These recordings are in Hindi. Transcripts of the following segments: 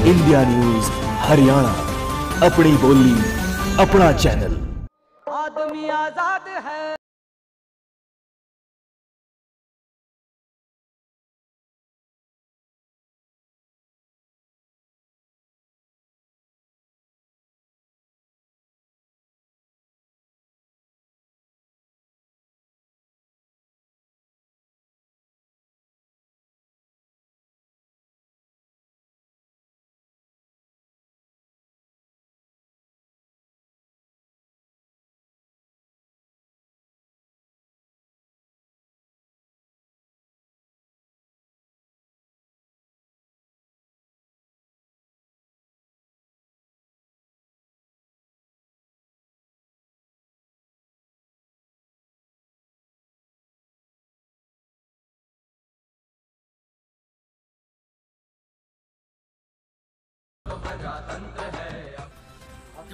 इंडिया न्यूज हरियाणा, अपनी बोली अपना चैनल। आदमी आजाद है।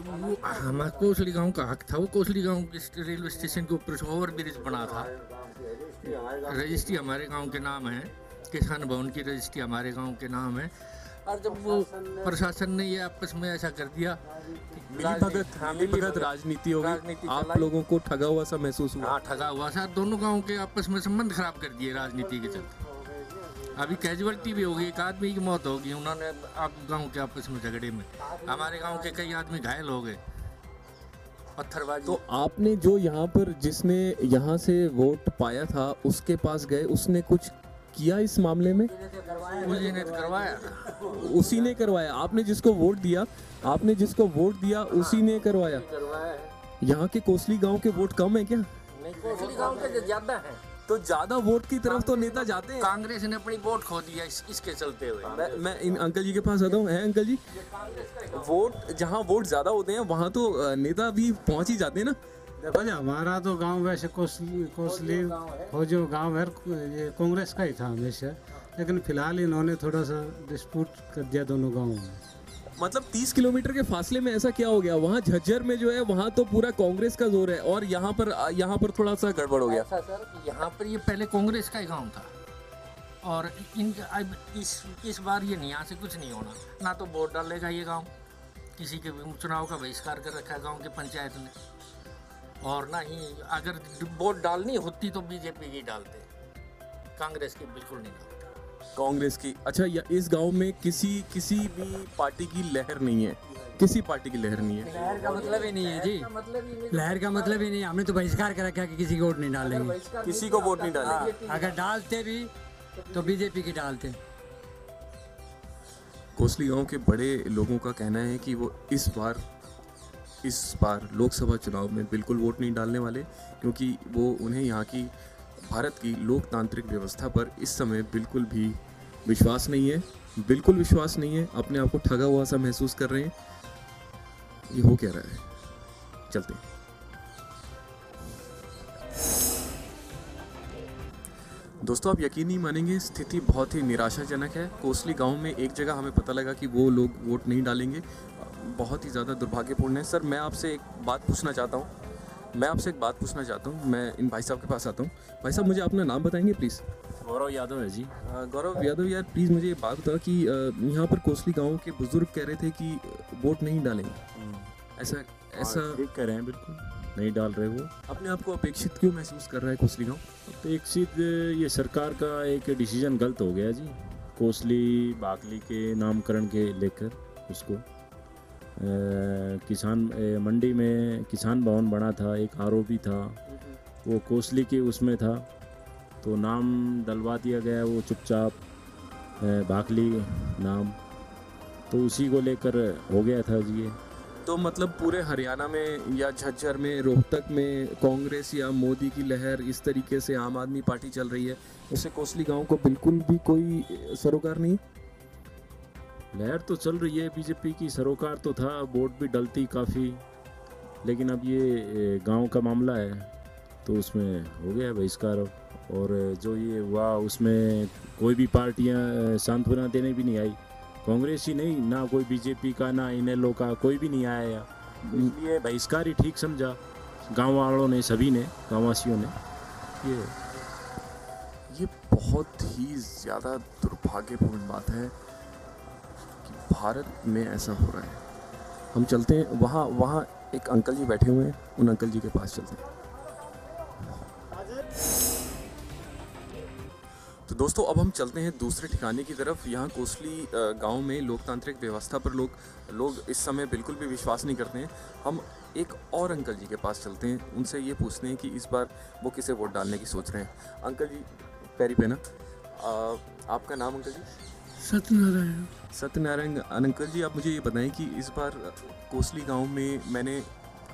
वो हमारा कोसली गांव का हक था। वो कोसली गांव रेलवे स्टेशन के ऊपर ओवर ब्रिज बना था। रजिस्ट्री हमारे गांव के नाम है, किसान भवन की रजिस्ट्री हमारे गांव के नाम है। और जब वो प्रशासन ने ये आपस में ऐसा कर दिया, मिलीभगत राजनीति हो गई, आप लोगों को ठगा हुआ सा महसूस हुआ? हाँ, ठगा हुआ सा। दोनों गाँव के आपस में संबंध खराब कर दिए राजनीति के चलते। अभी कैजुअलिटी भी हो गई, एक आदमी की मौत होगी उन्होंने आप गांव के आपस में झगड़े में। हमारे गांव के कई आदमी घायल हो गए पत्थरबाजी। तो आपने जो यहाँ पर जिसने यहाँ से वोट पाया था उसके पास गए, उसने कुछ किया इस मामले में? उसी ने करवाया था। उसी ने करवाया? आपने जिसको वोट दिया, आपने जिसको वोट दिया उसी ने करवाया? यहाँ के कोसली गांव के वोट कम है क्या? नहीं, कोसली गांव के ज्यादा है। तो ज्यादा वोट की तरफ तो नेता जाते हैं। कांग्रेस ने अपनी वोट खो दिया इसके चलते हुए। मैं इन अंकल जी के पास आता हूँ। है अंकल जी, वोट जहाँ वोट ज्यादा होते हैं वहाँ तो नेता भी पहुँच ही जाते हैं ना? देखो जी, हमारा तो गांव वैसे कोसली फौजो गांव है, ये कांग्रेस का ही था हमेशा, लेकिन फिलहाल इन्होंने थोड़ा सा डिस्प्यूट कर दिया दोनों गांवों में। मतलब 30 किलोमीटर के फासले में ऐसा क्या हो गया? वहाँ झज्जर में जो है वहाँ तो पूरा कांग्रेस का जोर है और यहाँ पर थोड़ा सा गड़बड़ हो गया। ऐसा सर, यहाँ पर ये पहले कांग्रेस का ही गांव था और इस बार ये यहाँ से कुछ नहीं होना। ना तो वोट डालेगा ये गांव, किसी के चुनाव का बहिष्कार कर रखा है गांव की पंचायत ने, और ना ही अगर वोट डालनी होती तो बीजेपी की डालते, कांग्रेस की बिल्कुल नहीं डालते। कांग्रेस की? अच्छा, या इस गांव में किसी भी पार्टी की लहर नहीं है? किसी पार्टी की लहर नहीं है? लहर का मतलब ही नहीं है जी, लहर का मतलब ही नहीं है। हमने तो बहिष्कार कर रखा है कि किसी को वोट नहीं डालेंगे, किसी को वोट नहीं डालेंगे। अगर डालते भी तो बीजेपी की डालते। कोसली गांव के बड़े लोगों का कहना है कि वो इस बार लोकसभा चुनाव में बिल्कुल वोट नहीं डालने वाले, क्योंकि वो उन्हें यहाँ की भारत की लोकतांत्रिक व्यवस्था पर इस समय बिल्कुल भी विश्वास नहीं है। बिल्कुल विश्वास नहीं है, अपने आप को ठगा हुआ सा महसूस कर रहे हैं। ये हो क्या रहा है? चलते हैं। दोस्तों, आप यकीन नहीं मानेंगे, स्थिति बहुत ही निराशाजनक है। कोसली गांव में एक जगह हमें पता लगा कि वो लोग वोट नहीं डालेंगे। बहुत ही ज़्यादा दुर्भाग्यपूर्ण है। सर, मैं आपसे एक बात पूछना चाहता हूँ। मैं इन भाई साहब के पास आता हूँ। भाई साहब, मुझे अपना नाम बताएंगे प्लीज़? गौरव यादव है जी। गौरव यादव यार, प्लीज़ मुझे ये बात बताओ कि यहाँ पर कोसली गांव के बुजुर्ग कह रहे थे कि वोट नहीं डालेंगे। ऐसा ठीक कह रहे हैं, बिल्कुल नहीं डाल रहे वो। अपने आप को अपेक्षित क्यों महसूस कर रहा है कोसली गांव? अपेक्षित ये सरकार का एक डिसीजन गलत हो गया जी, कोसली बाकली के नामकरण के लेकर। उसको किसान मंडी में किसान भवन बना था, एक आरओबी था, वो कोसली के उसमें था, तो नाम डलवा दिया गया वो चुपचाप बाकली नाम, तो उसी को लेकर हो गया था जी ये। तो मतलब पूरे हरियाणा में या झज्जर में, रोहतक में कांग्रेस या मोदी की लहर इस तरीके से आम आदमी पार्टी चल रही है, उससे कोसली गांव को बिल्कुल भी कोई सरोकार नहीं है? लहर तो चल रही है बीजेपी की, सरोकार तो था, वोट भी डलती काफ़ी, लेकिन अब ये गांव का मामला है तो उसमें हो गया बहिष्कार। और जो ये हुआ उसमें कोई भी पार्टियां सांत्वना देने भी नहीं आई, कांग्रेस ही नहीं, ना कोई बीजेपी का, ना इनेलो का, कोई भी नहीं आया। इसलिए बहिष्कार ही ठीक समझा गांव वालों ने, सभी ने, गांववासियों ने। ये बहुत ही ज़्यादा दुर्भाग्यपूर्ण बात है कि भारत में ऐसा हो रहा है। हम चलते हैं वहाँ एक अंकल जी बैठे हुए हैं, उन अंकल जी के पास चलते हैं। तो दोस्तों अब हम चलते हैं दूसरे ठिकाने की तरफ। यहाँ कोसली गांव में लोकतांत्रिक व्यवस्था पर लोग इस समय बिल्कुल भी विश्वास नहीं करते हैं। हम एक और अंकल जी के पास चलते हैं, उनसे ये पूछते हैं कि इस बार वो किसे वोट डालने की सोच रहे हैं। अंकल जी पैरी पे ना, आपका नाम अंकल जी? सत्यनारायण। अंकल जी आप मुझे ये बताएं कि इस बार कोसली गांव में मैंने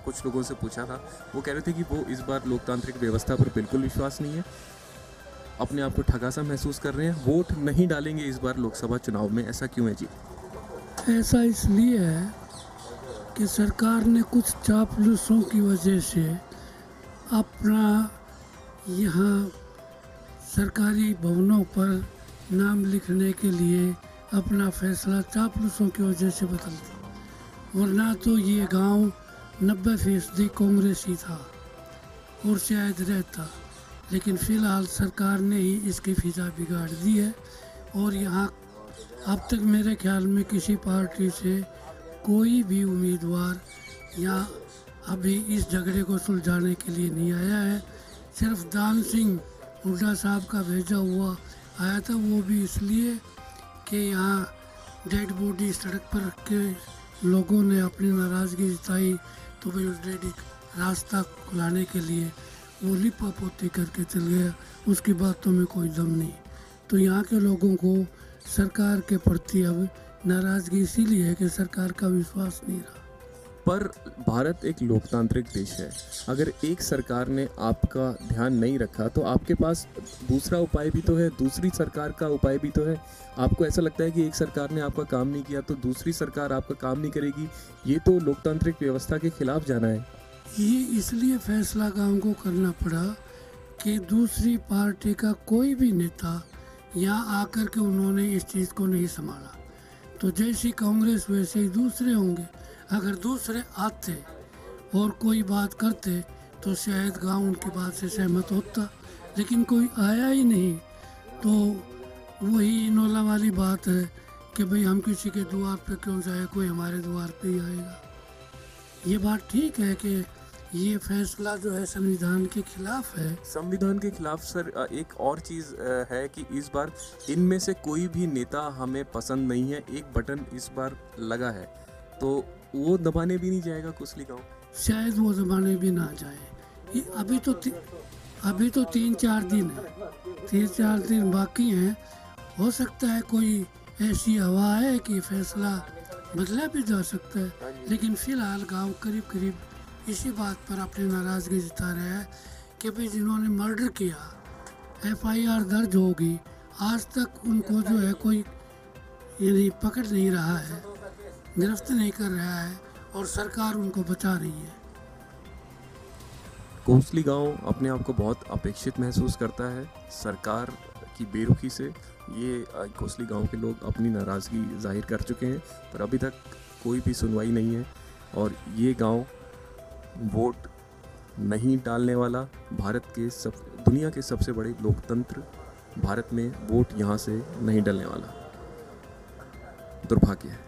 कुछ लोगों से पूछा था, वो कह रहे थे कि वो इस बार लोकतांत्रिक व्यवस्था पर बिल्कुल विश्वास नहीं है, अपने आप को ठगा सा महसूस कर रहे हैं, वोट नहीं डालेंगे इस बार लोकसभा चुनाव में। ऐसा क्यों है जी? ऐसा इसलिए है कि सरकार ने कुछ चापलूसों की वजह से अपना यहाँ सरकारी भवनों पर नाम लिखने के लिए अपना फैसला चापलूसों की वजह से बदल दिया। वरना तो ये गांव 90% कांग्रेसी था और शायद रहता, लेकिन फ़िलहाल सरकार ने ही इसकी फ़िज़ा बिगाड़ दी है। और यहाँ अब तक मेरे ख्याल में किसी पार्टी से कोई भी उम्मीदवार यहाँ अभी इस झगड़े को सुलझाने के लिए नहीं आया है। सिर्फ दान सिंह हुड्डा साहब का भेजा हुआ आया था, वो भी इसलिए कि यहाँ डेड बॉडी सड़क पर रख के लोगों ने अपनी नाराज़गी जताई, तो भाई उस डेडी रास्ता खुलाने के लिए वो लिपा पोती करके चल गया। उसकी बातों में कोई दम नहीं। तो यहाँ के लोगों को सरकार के प्रति अब नाराज़गी इसीलिए है कि सरकार का विश्वास नहीं रहा। पर भारत एक लोकतांत्रिक देश है। अगर एक सरकार ने आपका ध्यान नहीं रखा तो आपके पास दूसरा उपाय भी तो है, दूसरी सरकार का उपाय भी तो है। आपको ऐसा लगता है कि एक सरकार ने आपका काम नहीं किया तो दूसरी सरकार आपका काम नहीं करेगी, ये तो लोकतांत्रिक व्यवस्था के खिलाफ जाना है। ये इसलिए फैसला गांव को करना पड़ा कि दूसरी पार्टी का कोई भी नेता यहाँ आकर के उन्होंने इस चीज़ को नहीं संभाला। तो जैसी कांग्रेस वैसे ही दूसरे होंगे। अगर दूसरे आते और कोई बात करते तो शायद गांव उनकी बात से सहमत होता, लेकिन कोई आया ही नहीं। तो वही इनोला वाली बात है कि भाई हम किसी के द्वार पे क्यों जाए, कोई हमारे द्वार पे ही आएगा। ये बात ठीक है कि ये फैसला जो है संविधान के खिलाफ है। संविधान के खिलाफ सर एक और चीज़ है कि इस बार इनमें से कोई भी नेता हमें पसंद नहीं है। एक बटन इस बार लगा है तो वो दबाने भी नहीं जाएगा कोसली गांव। शायद वो दबाने भी ना जाए। अभी तो 3-4 दिन है, 3-4 दिन बाकी हैं। हो सकता है कोई ऐसी हवा है कि फैसला बदला भी जा सकता है, लेकिन फिलहाल गांव करीब करीब इसी बात पर अपनी नाराज़गी जता रहा है कि भाई जिन्होंने मर्डर किया FIR दर्ज होगी, आज तक उनको जो है कोई यानी पकड़ नहीं रहा है, गिरफ्त नहीं कर रहा है और सरकार उनको बचा रही है। कोसली गांव अपने आप को बहुत अपेक्षित महसूस करता है सरकार की बेरुखी से। ये कोसली गांव के लोग अपनी नाराज़गी जाहिर कर चुके हैं, पर अभी तक कोई भी सुनवाई नहीं है। और ये गांव वोट नहीं डालने वाला, दुनिया के सबसे बड़े लोकतंत्र भारत में वोट यहाँ से नहीं डलने वाला। दुर्भाग्य है।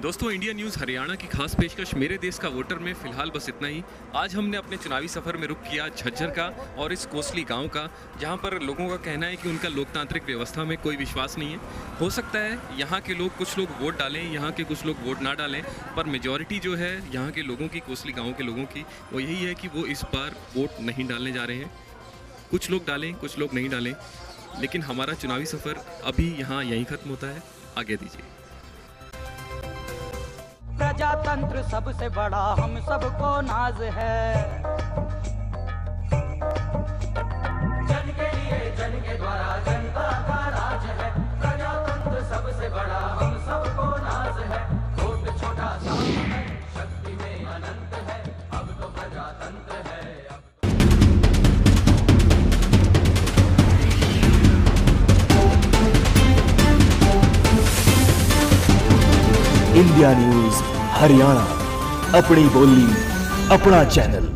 दोस्तों इंडिया न्यूज़ हरियाणा की खास पेशकश मेरे देश का वोटर में फ़िलहाल बस इतना ही। आज हमने अपने चुनावी सफ़र में रुख किया झज्जर का और इस कोसली गांव का, जहां पर लोगों का कहना है कि उनका लोकतांत्रिक व्यवस्था में कोई विश्वास नहीं है। हो सकता है यहाँ के लोग, कुछ लोग वोट डालें, यहाँ के कुछ लोग वोट ना डालें, पर मेजॉरिटी जो है यहाँ के लोगों की, कोसली गाँव के लोगों की, वो यही है कि वो इस बार वोट नहीं डालने जा रहे हैं। कुछ लोग डालें, कुछ लोग नहीं डालें, लेकिन हमारा चुनावी सफ़र अभी यहाँ यहीं ख़त्म होता है। आगे दीजिए। प्रजातंत्र सबसे बड़ा हम सबको नाज है। जन के लिए, जन के द्वारा, जनता का राज है। प्रजातंत्र सबसे बड़ा हम सबको नाज है। वोट छोटा सा है, शक्ति में अनंत है। अब तो प्रजातंत्र है। इंडिया न्यूज़ हरियाणा, अपनी बोली अपना चैनल।